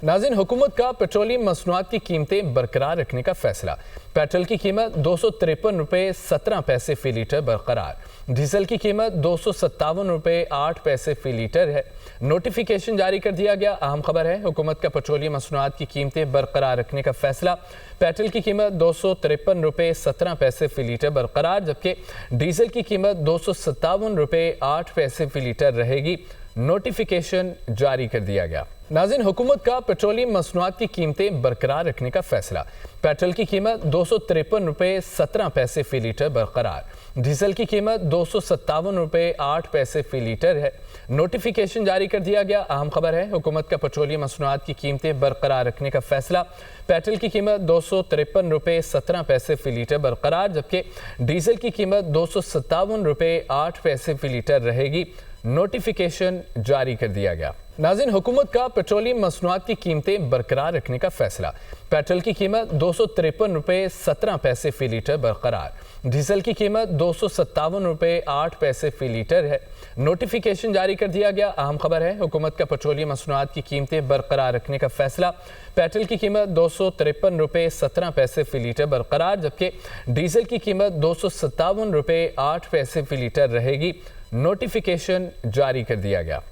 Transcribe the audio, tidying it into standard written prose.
नाज़रीन, हुकूमत का पेट्रोलियम मसनूआत की कीमतें बरकरार रखने का फैसला। पेट्रोल की कीमत 253 रुपये 17 पैसे फी लीटर बरकरार। डीजल की कीमत 257 रुपये 8 पैसे फी लीटर है। नोटिफिकेशन जारी कर दिया गया। अहम खबर है, हुकूमत का पेट्रोलियम मसनूआत की कीमतें बरकरार रखने का फैसला। पेट्रोल की कीमत 253 रुपये 17 पैसे फी लीटर बरकरार, जबकि डीजल की कीमत 257 रुपये 8 पैसे फी लीटर रहेगी। नोटिफिकेशन जारी कर दिया गया। नाज़रीन, हुकूमत का पेट्रोलियम मसनूआत की कीमतें बरकरार रखने का फैसला। पेट्रोल की कीमत 253 रुपये 17 पैसे फी लीटर बरकरार। डीजल की कीमत 257 रुपये 8 पैसे फी लीटर है। नोटिफिकेशन जारी कर दिया गया। अहम खबर है, हुकूमत का पेट्रोलियम मसनूआत की कीमतें बरकरार रखने का फैसला। पेट्रोल की कीमत 253 रुपये 17 पैसे फी लीटर बरकरार, जबकि डीजल की कीमत 257 रुपये 8 पैसे फी लीटर रहेगी। नोटिफिकेशन जारी कर दिया गया। नाज़रीन, हुकूमत का पेट्रोलियम मसनूआत की कीमतें बरकरार रखने का फैसला। पेट्रोल की कीमत 253 रुपये 17 पैसे फी लीटर बरकरार। डीजल की कीमत 257 रुपये 8 पैसे फी लीटर है। नोटिफिकेशन जारी कर दिया गया। अहम खबर है, हुकूमत का पेट्रोलियम मसनूआत की कीमतें बरकरार रखने का फैसला। पेट्रोल की कीमत 253 रुपये 17 पैसे फी लीटर बरकरार, जबकि डीजल की कीमत 257 रुपये 8 पैसे फी लीटर रहेगी। नोटिफिकेशन जारी कर दिया गया।